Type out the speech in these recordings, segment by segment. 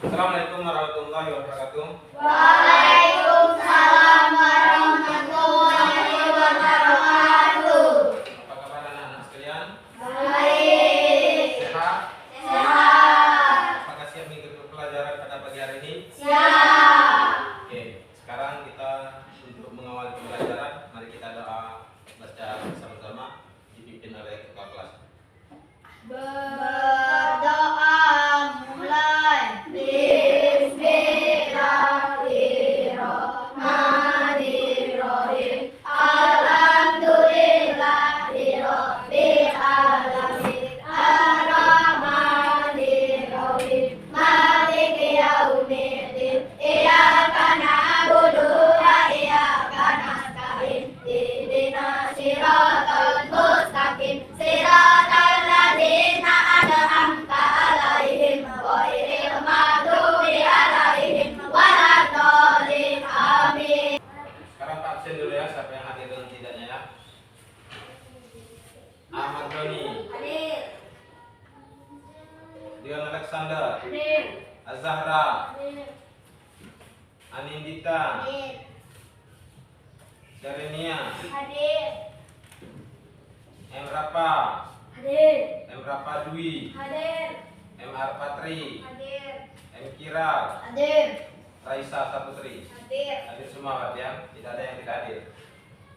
Assalamualaikum warahmatullahi wabarakatuh. Waalaikumsalam warahmatullahi wabarakatuh. Apa kabar anak-anak sekalian? Baik. Sehat? Sehat. Apakah siap mengikuti pelajaran pada pagi hari ini? Siap. Oke, sekarang kita untuk mengawali pembelajaran, mari kita doa baca bersama-sama dipimpin oleh kepala kelas. Berdoa mulai. Bismillahirrahmanirrahim. Alhamdulillahirabbil alamin. Arrahmanirrahim. Maliki yaumiddin. Iyyaka na'budu wa iyyaka nasta'in. Ihdinas siratal mustaqim. Siratal ladzina an'amta 'alaihim ghairil maghdubi 'alaihim waladdallin. Amin. Sekarang Pak absen dulu ya, siapa yang hadir dan tidaknya ya. Ahmad Doni, Hadir. Dion Alexander, Hadir. Azahra, Hadir. Anindita, Hadir. Serenia, Hadir. Emrapa, Hadir. Emrapa Dwi, Hadir. MR Patri, Hadir. M Kiral, Hadir. Raisa Saputri. Hadir. Hadir semua Pak ya, tidak ada yang tidak hadir.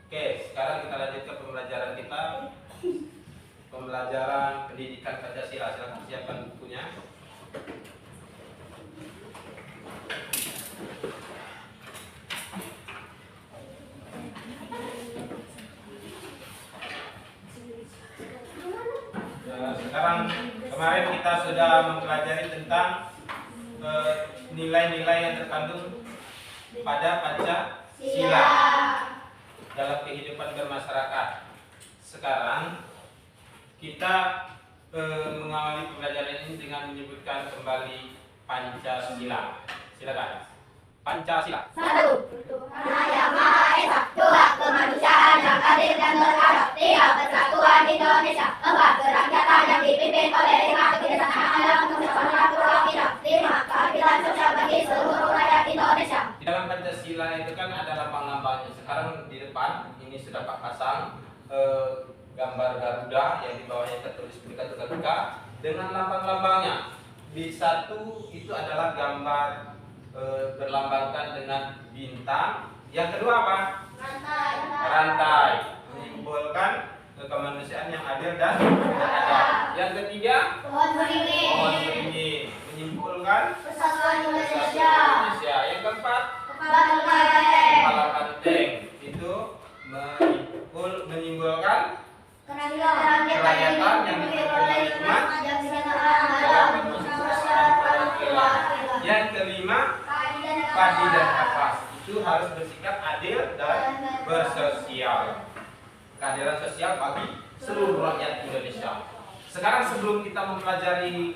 Oke, sekarang kita lanjut ke pembelajaran kita. Pembelajaran pendidikan Pancasila. Silakan siapkan bukunya. Sekarang kemarin kita sudah mempelajari tentang nilai-nilai yang terkandung pada Pancasila dalam kehidupan bermasyarakat. Sekarang kita mengawali pembelajaran ini dengan menyebutkan kembali Pancasila. Silakan. Pancasila. Satu, Tuhan Yang Maha Esa. Dua, kemanusiaan yang adil dan beradab. Tiga, persatuan Indonesia. Empat, kerakyatan yang dipimpin oleh hikmat kebijaksanaan dalam kemusyawaratan mufakat. Lima, keadilan sosial bagi seluruh rakyat Indonesia. Di dalam Pancasila itu kan ada lambang-lambangnya. Sekarang di depan ini sudah Pak pasang gambar Garuda yang di bawahnya tertulis Bhinneka Tunggal Ika dengan lambang-lambangnya. Di satu itu adalah gambar berlambangkan dengan bintang. Yang kedua apa? Rantai. Rantai, menyimbolkan kemanusiaan yang adil dan beradab. Yang ketiga, Pohon beringin. pohon beringin, menyimbolkan Persatuan Indonesia. Indonesia. Yang keempat, Kepala banteng. kepala banteng, itu menyimbolkan Kerakyatan kerakyatan yang dipimpin oleh hikmat dalam kemusyawaratan perwakilan. Yang kelima, padi dan kapas, itu harus bersikap adil dan bersosial. Keadilan sosial bagi seluruh rakyat Indonesia. Sekarang sebelum kita mempelajari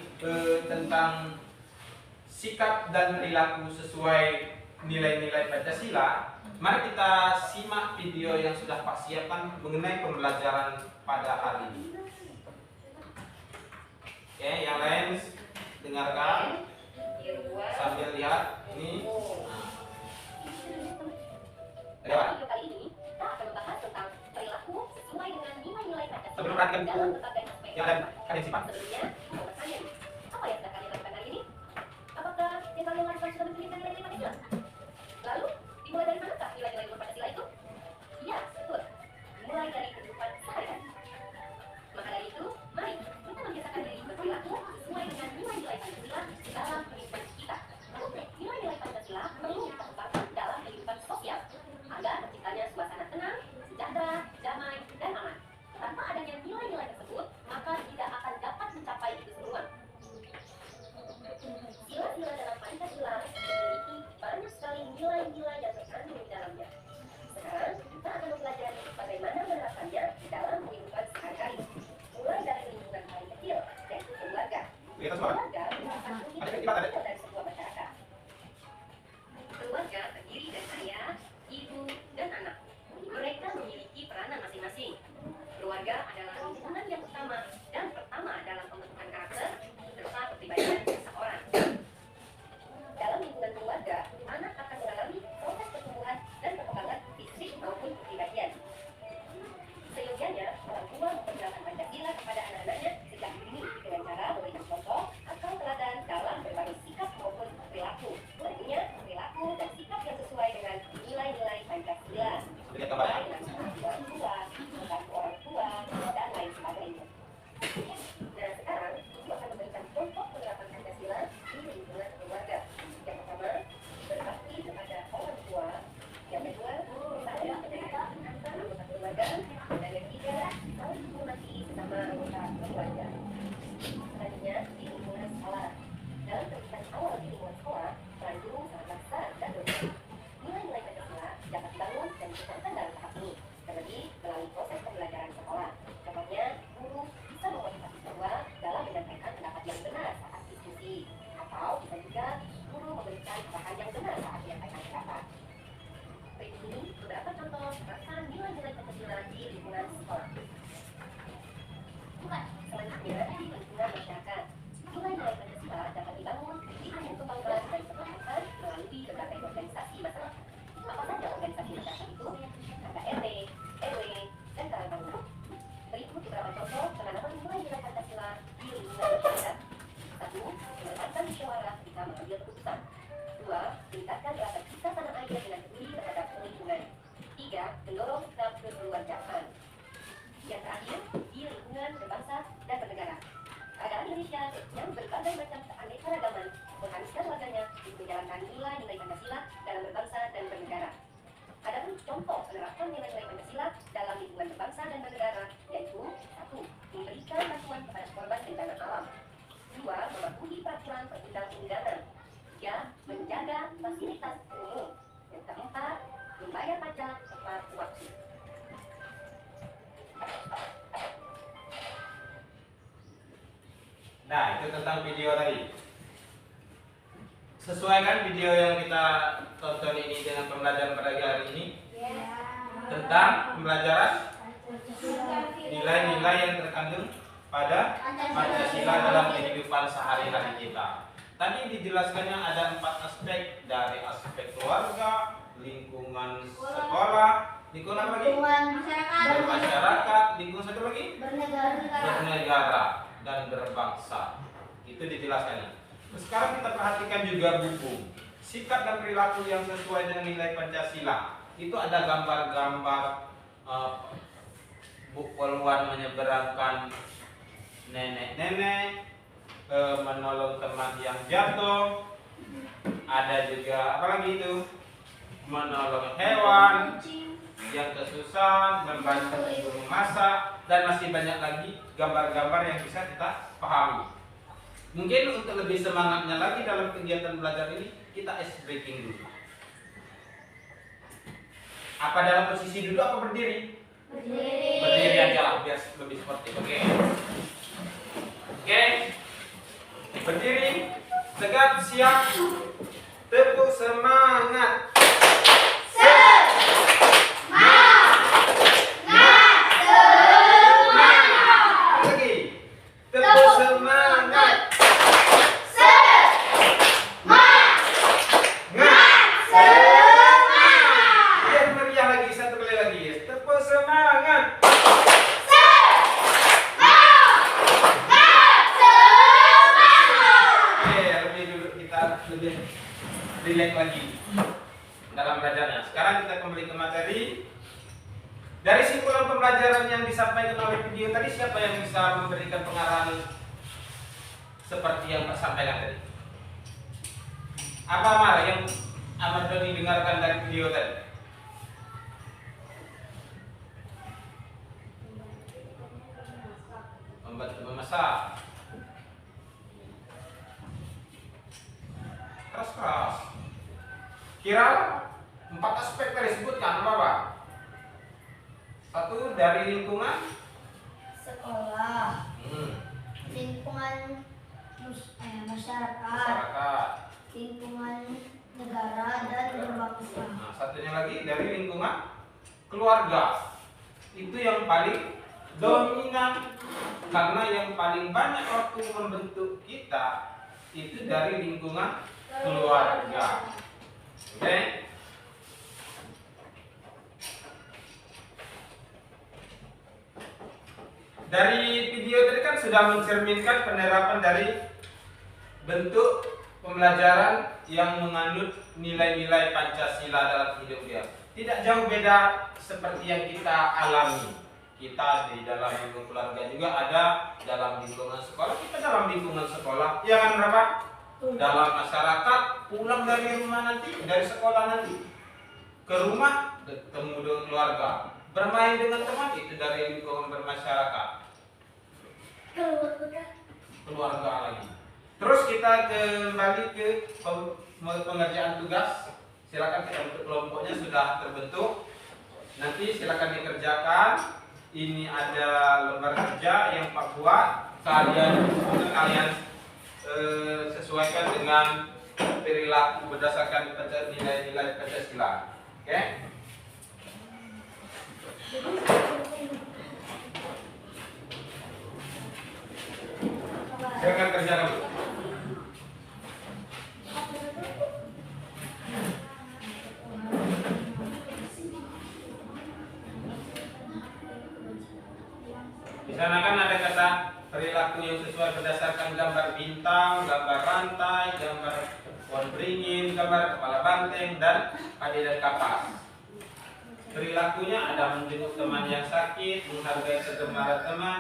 tentang sikap dan perilaku sesuai nilai-nilai Pancasila, mari kita simak video yang sudah Pak siapkan mengenai pembelajaran pada hari ini. Oke, yang lain dengarkan sambil lihat ini. Lewat. Kali ini kita akan membahas tentang perilaku sesuai dengan nilai-nilai Pancasila Sebelum perhatikan buku dalam berbagai aspek. yang kalian simpan. Sebelumnya, mau bertanya nih, apa yang sedang kalian lakukan hari ini? Apakah yang kalian lakukan sudah memiliki nilai-nilai Pancasila? Lalu, dimulai dari manakah nilai-nilai luhur Pancasila itu? Ya, betul. Mulai dari kehidupan sehari-hari. Maka dari itu, mari kita membiasakan diri berperilaku sesuai dengan nilai-nilai Pancasila dalam kehidupan kita. Nilai-nilai Pancasila perlu kita terapkan dalam kehidupan sosial agar terciptanya suasana tenang, sejahtera, damai, dan aman. Tanpa adanya nilai-nilai tersebut, maka tidak akan dapat mencapai itu semua. Sila-sila dalam Pancasila memiliki banyak menjaga fasilitas umum. Yang keempat, membayar pajak tepat waktu. Nah, itu tentang video tadi. Sesuaikan video yang kita tonton ini dengan pembelajaran pada hari ini tentang pembelajaran nilai-nilai yang terkandung pada Pancasila dalam kehidupan sehari-hari kita. Tadi dijelaskannya ada 4 aspek, dari aspek keluarga, lingkungan sekolah, lingkungan apa lagi? Bermasyarakat, lingkungan satu lagi? Bernegara dan berbangsa. Itu dijelaskannya. Sekarang kita perhatikan juga buku sikap dan perilaku yang sesuai dengan nilai Pancasila. Itu ada gambar-gambar poluan menyeberangkan nenek-nenek, menolong teman yang jatuh, ada juga apa lagi itu, menolong hewan yang kesusahan, membantu ibu memasak, dan masih banyak lagi gambar-gambar yang bisa kita pahami. Mungkin untuk lebih semangatnya lagi dalam kegiatan belajar ini, kita ice breaking dulu. Apa dalam posisi duduk apa berdiri? Berdiri aja lah biar lebih sportif. Oke. Berdiri, tegap, siap, tepuk semangat. Lagi, tepuk semangat. Biar meriah lagi, satu kali lagi. Tepuk semangat. Lebih relax lagi dalam belajarnya. Sekarang kita kembali ke materi. Dari simpulan pembelajaran yang disampaikan oleh video tadi, siapa yang bisa memberikan pengarahan seperti yang Pak sampaikan tadi? Apa Mar yang Ahmad Doni dengarkan dari video tadi? Membantu memasak. Keras. Kira 4 aspek tadi sebutkan apa? 1 dari lingkungan sekolah, lingkungan masyarakat, lingkungan negara dan berbangsa. Nah, satunya lagi dari lingkungan keluarga. Itu yang paling dominan karena yang paling banyak waktu membentuk kita itu dari lingkungan keluarga. Oke. Dari video tadi kan sudah mencerminkan penerapan dari bentuk pembelajaran yang menganut nilai-nilai Pancasila dalam hidup dia. Tidak jauh beda seperti yang kita alami. Kita di dalam lingkungan keluarga juga ada, dalam lingkungan sekolah kita dalam lingkungan sekolah. Ya kan berapa? Dalam masyarakat, pulang dari rumah nanti, dari sekolah nanti ke rumah, ketemu dengan keluarga, bermain dengan teman, itu dari lingkungan bermasyarakat, keluarga lagi. Terus kita kembali ke pengerjaan tugas. Silakan kita bentuk kelompoknya sudah terbentuk. Nanti silakan dikerjakan. Ini ada lembar kerja yang Pak buat. Kalian sesuaikan dengan perilaku berdasarkan nilai-nilai Pancasila. Oke? Silakan kerja dulu. Di sana kan ada kata perilaku yang sesuai berdasarkan gambar bintang, gambar rantai, gambar pohon beringin, gambar kepala banteng, dan padi dan kapas. Perilakunya ada menjenguk teman yang sakit, menghargai kegemaran teman,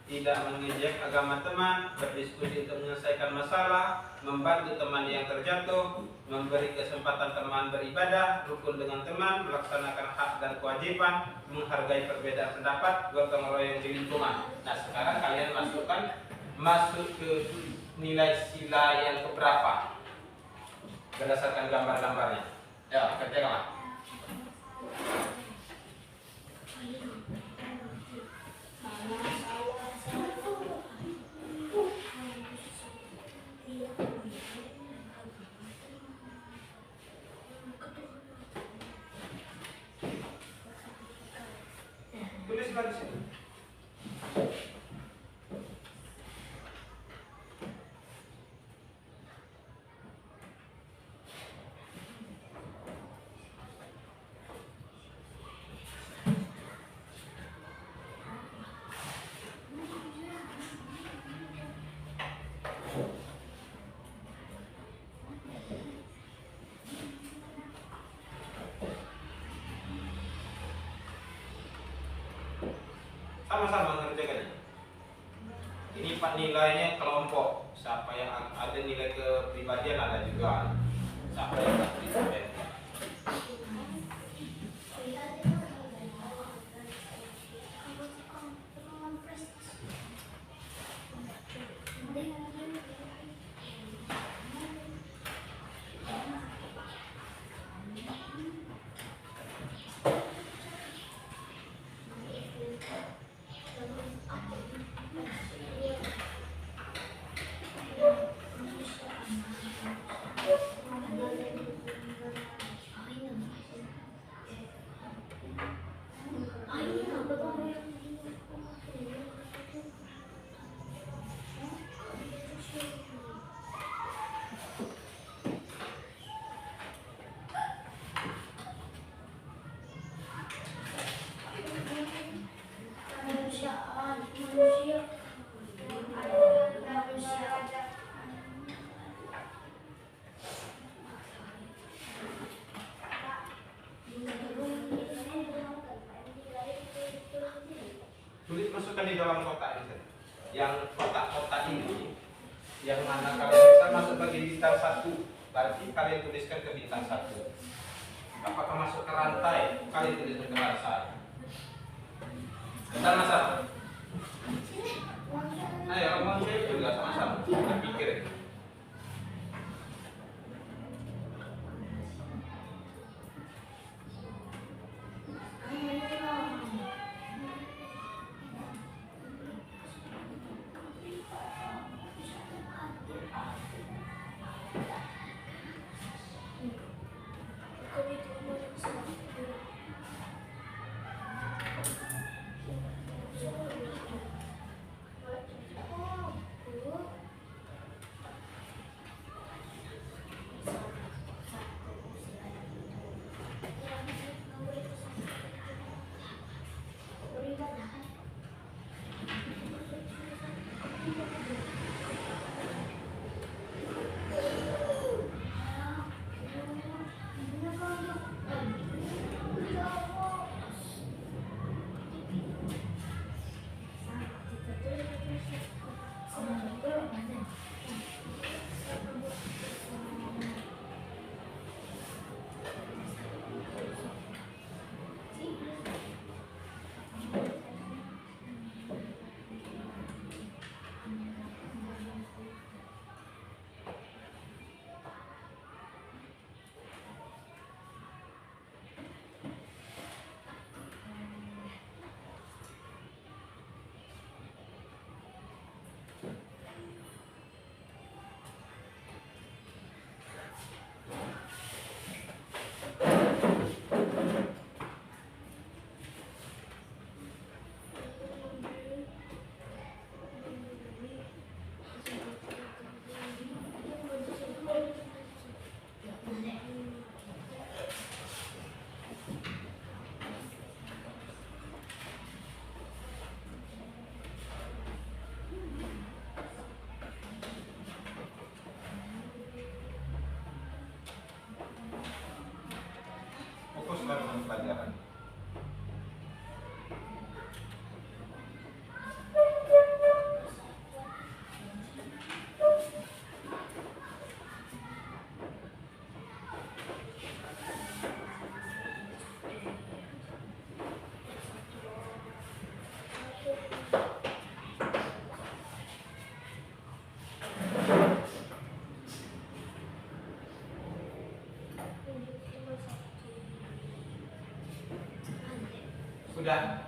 tidak mengejek agama teman, berdiskusi untuk menyelesaikan masalah, membantu teman yang terjatuh, memberi kesempatan teman beribadah, rukun dengan teman, melaksanakan hak dan kewajiban, menghargai perbedaan pendapat, gotong royong di lingkungan. Nah, sekarang kalian masuk ke nilai sila yang keberapa? berdasarkan gambar-gambarnya. Ya, kerjakanlah. Tulislah di situ. Sama-sama mengerjakannya. Ini Pak nilainya kelompok. Siapa yang ada nilai kepribadian ada juga. Siapa yang tak pribadian. Tulis masukkan di dalam kotak ini. Yang kotak-kotak ini yang mana kalian bisa masuk bagi bintang 1, berarti kalian tuliskan ke bintang 1. Apakah masuk ke rantai, kalian tuliskan ke rantai. Sama-sama. Ayo, ngomong saya juga sama-sama. Kita pikir. Sudah.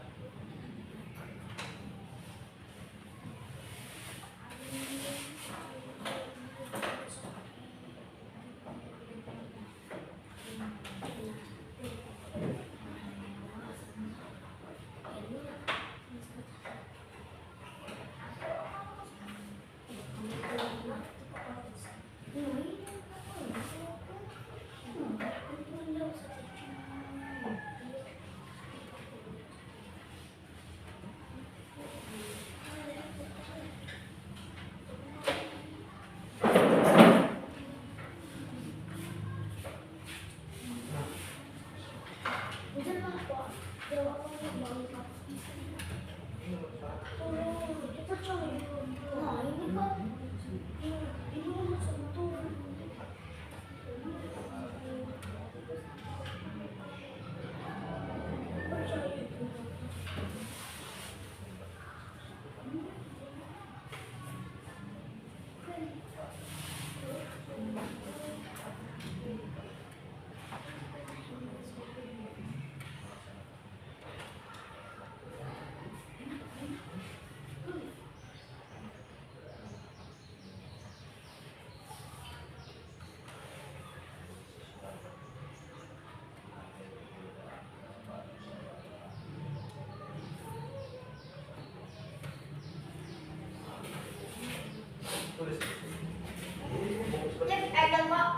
Tulis. Cek, pegang Pak.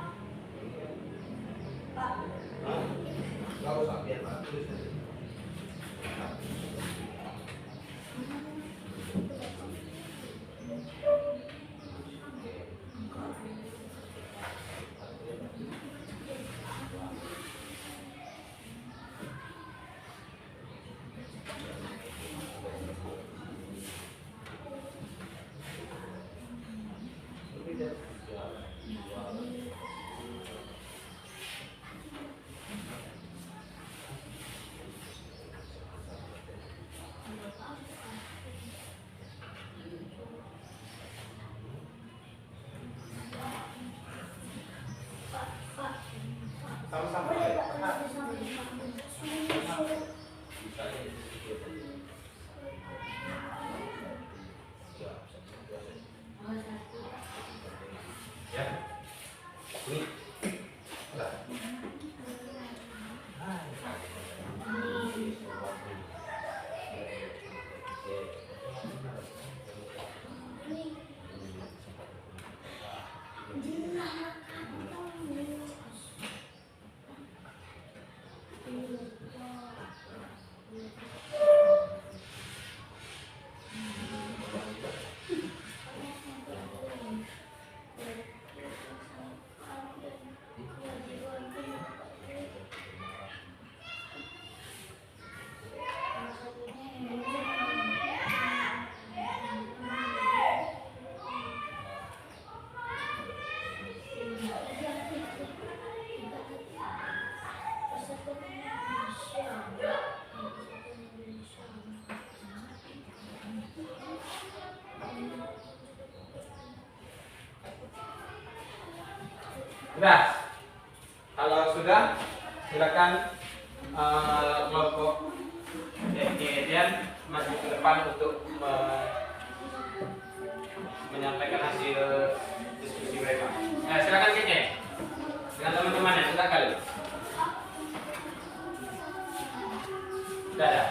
Pak. Nggak usah, biar Pak tulis aja. Sama-sama. Ya. Ini. Udah. Sudah. Kalau sudah, silakan kelompok dan maju ke depan untuk menyampaikan hasil diskusi mereka. Nah, silakan Keke dengan teman-temannya, silakan. Sudah ada.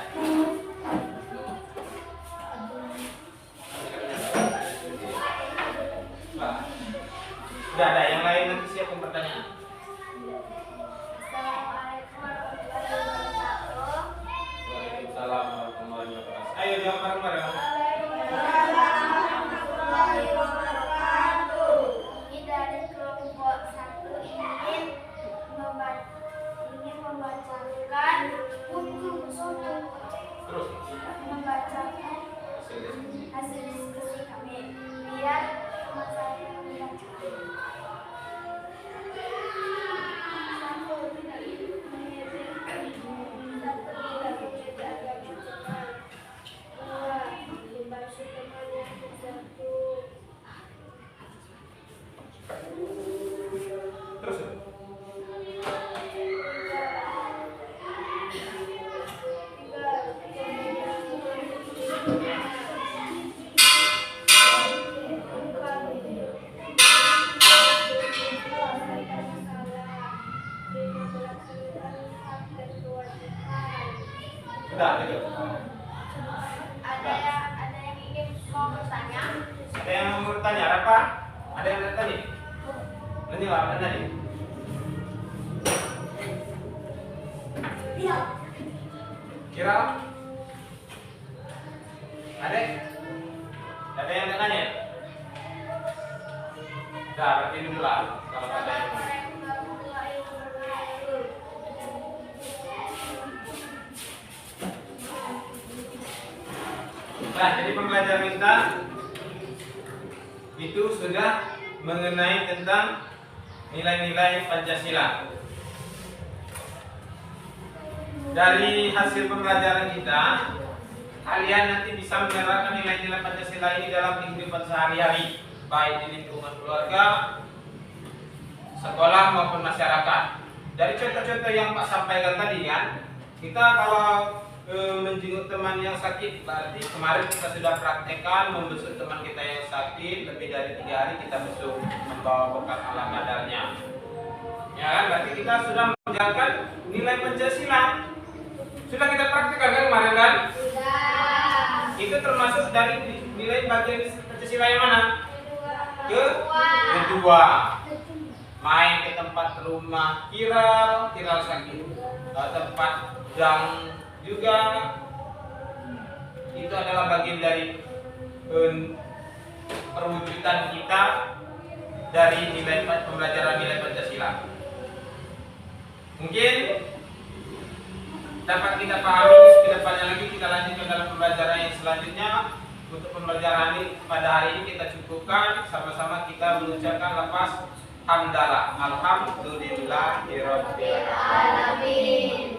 Sudah ada, yang lain nanti siapkan pertanyaan. Waalaikumsalam warahmatullahi wabarakatuh. Ayo jawab bareng-bareng. Warahmatullahi wabarakatuh. Ini dari kelompok 1 ingin membacakan buku bersama. Terus. Membacakan hasil diskusi kami. Biar Mas saya membaca. Dah, gitu. Ada yang ingin mau bertanya? Ada yang mau bertanya apa? Ada yang bertanya? Nanti apa tadi? Iya. Kira? Ada yang bertanya? Dah, berarti dulu lah. Kalau ada yang mau. Nah, jadi pembelajaran kita itu sudah mengenai tentang nilai-nilai Pancasila. Dari hasil pembelajaran kita, kalian nanti bisa menerapkan nilai-nilai Pancasila ini dalam kehidupan sehari-hari, baik di lingkungan keluarga, sekolah maupun masyarakat. Dari contoh-contoh yang Pak sampaikan tadi kan, kita kalau menjenguk teman yang sakit, berarti kemarin kita sudah praktekkan membesuk teman kita yang sakit lebih dari 3 hari kita besuk, membawa bekal ala kadarnya. Ya kan, berarti kita sudah menjalankan nilai Pancasila. Sudah kita praktekkan kan kemarin kan? Sudah. Itu termasuk dari nilai bagian Pancasila yang mana? Kedua. Main ke tempat rumah kiral sakit, tempat jang juga, itu adalah bagian dari perwujudan kita dari nilai pembelajaran nilai Pancasila. Mungkin dapat kita pahami, kedepannya lagi kita lanjutkan dalam pembelajaran yang selanjutnya. Untuk pembelajaran ini pada hari ini kita cukupkan, sama-sama kita mengucapkan lafaz hamdalah, alhamdulillahirabbil alamin.